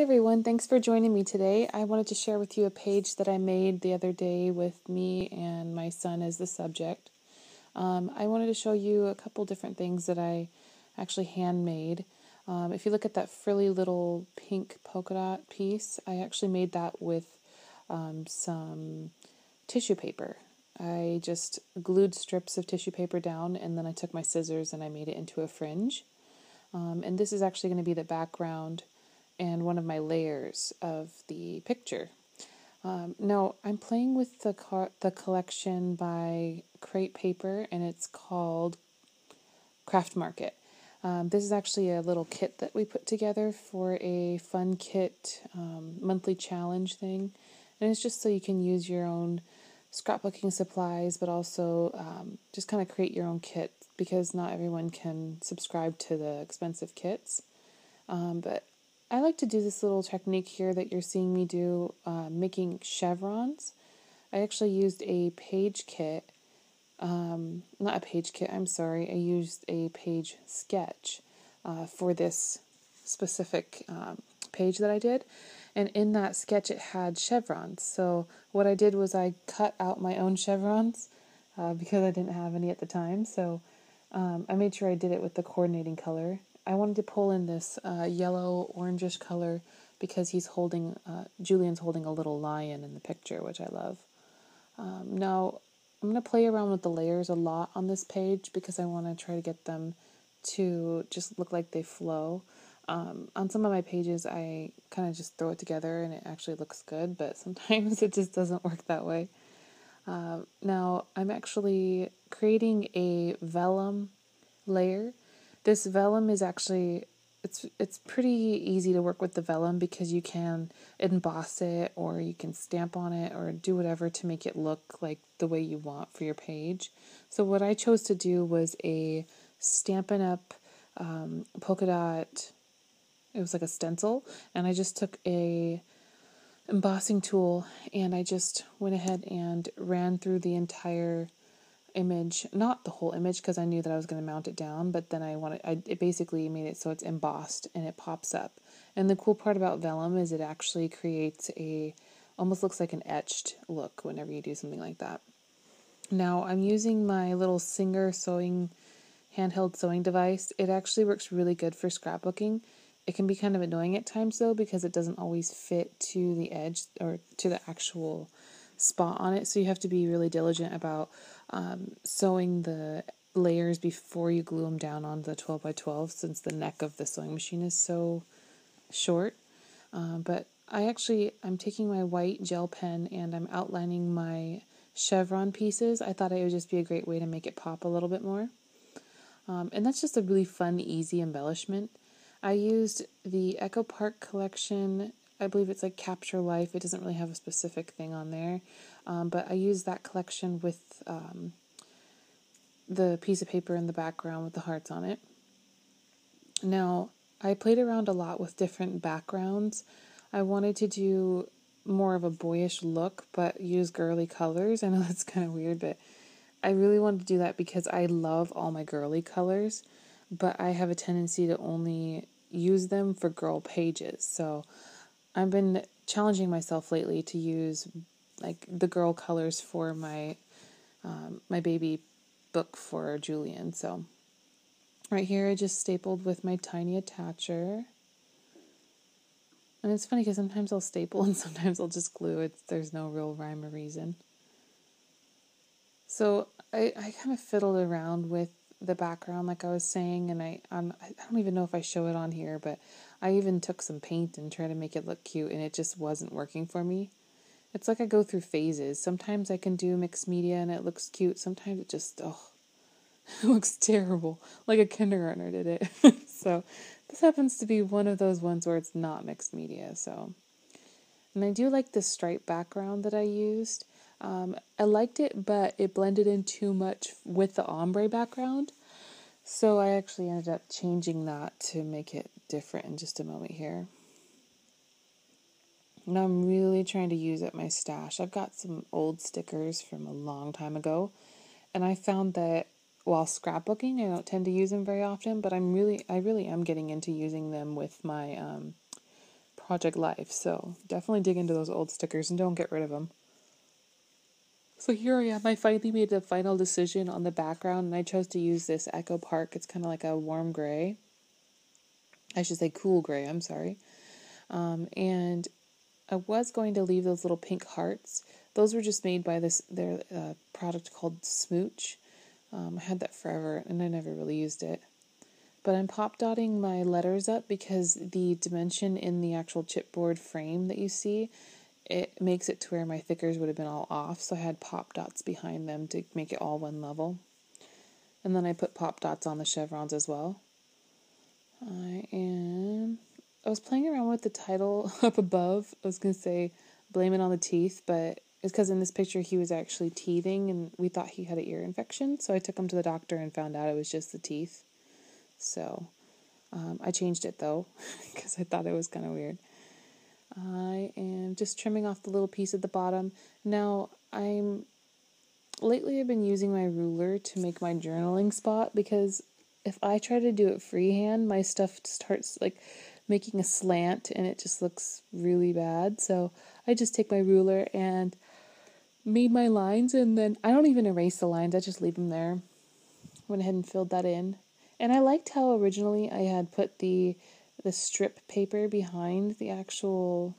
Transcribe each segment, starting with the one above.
Everyone, thanks for joining me today. I wanted to share with you a page that I made the other day with me and my son as the subject. I wanted to show you a couple different things that I actually handmade. If you look at that frilly little pink polka dot piece, I actually made that with some tissue paper. I just glued strips of tissue paper down, and then I took my scissors and I made it into a fringe. And this is actually going to be the background and one of my layers of the picture. Now, I'm playing with the collection by Crate Paper, and it's called Craft Market. This is actually a little kit that we put together for a fun kit monthly challenge thing. And it's just so you can use your own scrapbooking supplies, but also just kind of create your own kit because not everyone can subscribe to the expensive kits. But I like to do this little technique here that you're seeing me do, making chevrons. I actually used a page kit, not a page kit, I'm sorry, I used a page sketch for this specific page that I did. And in that sketch it had chevrons. So what I did was I cut out my own chevrons because I didn't have any at the time. So I made sure I did it with the coordinating color. I wanted to pull in this yellow orangish color because Julian's holding a little lion in the picture, which I love. Now, I'm going to play around with the layers a lot on this page because I want to try to get them to just look like they flow. On some of my pages, I kind of just throw it together and it actually looks good, but sometimes it just doesn't work that way. Now, I'm actually creating a vellum layer. This vellum is actually, it's pretty easy to work with the vellum because you can emboss it or you can stamp on it or do whatever to make it look like the way you want for your page. So what I chose to do was a Stampin' Up! Polka dot, it was like a stencil, and I just took a embossing tool and I just went ahead and ran through the entire image, not the whole image because I knew that I was going to mount it down, but then it basically made it so it's embossed and it pops up. And the cool part about vellum is it actually creates almost looks like an etched look whenever you do something like that. Now I'm using my little Singer handheld sewing device. It actually works really good for scrapbooking. It can be kind of annoying at times though because it doesn't always fit to the edge or to the actual spot on it, so you have to be really diligent about sewing the layers before you glue them down on the 12 by 12 since the neck of the sewing machine is so short. But I'm taking my white gel pen and I'm outlining my chevron pieces. I thought it would just be a great way to make it pop a little bit more. And that's just a really fun, easy embellishment. I used the Echo Park collection. I believe it's like Capture Life. It doesn't really have a specific thing on there. But I used that collection with the piece of paper in the background with the hearts on it. Now, I played around a lot with different backgrounds. I wanted to do more of a boyish look, but use girly colors. I know that's kind of weird, but I really wanted to do that because I love all my girly colors, but I have a tendency to only use them for girl pages. So I've been challenging myself lately to use like the girl colors for my my baby book for Julian. So right here I just stapled with my tiny attacher. And it's funny because sometimes I'll staple and sometimes I'll just glue. There's no real rhyme or reason. So I kind of fiddled around with the background like I was saying, and I don't even know if I show it on here, but I even took some paint and tried to make it look cute, and it just wasn't working for me. It's like I go through phases. Sometimes I can do mixed media and it looks cute. Sometimes it just, it looks terrible. Like a kindergartner did it. So this happens to be one of those ones where it's not mixed media. So, and I do like the stripe background that I used. I liked it, but it blended in too much with the ombre background. So I actually ended up changing that to make it different in just a moment here. Now I'm really trying to use up my stash. I've got some old stickers from a long time ago, and I found that while scrapbooking, I don't tend to use them very often, but I really am getting into using them with my project life. So definitely dig into those old stickers and don't get rid of them. So here I am. I finally made a final decision on the background, and I chose to use this Echo Park. It's kind of like a warm gray. I should say cool gray, I'm sorry. And I was going to leave those little pink hearts. Those were just made by their product called Smooch. I had that forever, and I never really used it. But I'm pop dotting my letters up because the dimension in the actual chipboard frame that you see, it makes it to where my thickers would have been all off. So I had pop dots behind them to make it all one level. And then I put pop dots on the chevrons as well. I was playing around with the title up above. I was going to say blame it on the teeth, but it's because in this picture he was actually teething and we thought he had an ear infection. So I took him to the doctor and found out it was just the teeth. So I changed it though because I thought it was kind of weird. I am just trimming off the little piece at the bottom. Now lately I've been using my ruler to make my journaling spot because if I try to do it freehand, my stuff starts like making a slant and it just looks really bad. So I just take my ruler and made my lines, and then I don't even erase the lines. I just leave them there. Went ahead and filled that in. And I liked how originally I had put the strip paper behind the actual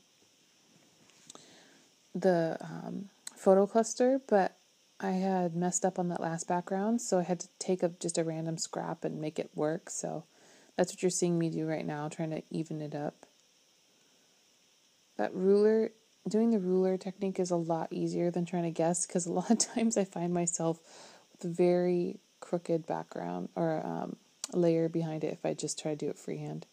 photo cluster, but I had messed up on that last background, so I had to take just a random scrap and make it work. So that's what you're seeing me do right now, trying to even it up. Doing the ruler technique is a lot easier than trying to guess, because a lot of times I find myself with a very crooked background or layer behind it if I just try to do it freehand.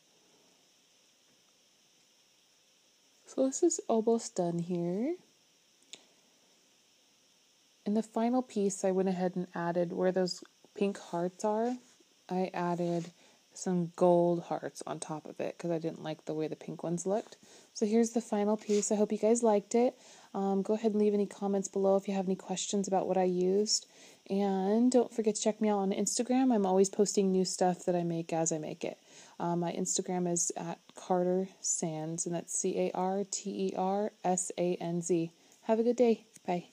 So this is almost done here. In the final piece, I went ahead and added where those pink hearts are. I added some gold hearts on top of it because I didn't like the way the pink ones looked. So here's the final piece. I hope you guys liked it. Go ahead and leave any comments below if you have any questions about what I used. And don't forget to check me out on Instagram. I'm always posting new stuff that I make as I make it. My Instagram is at Carter Sands, and that's CarterSanz. Have a good day. Bye.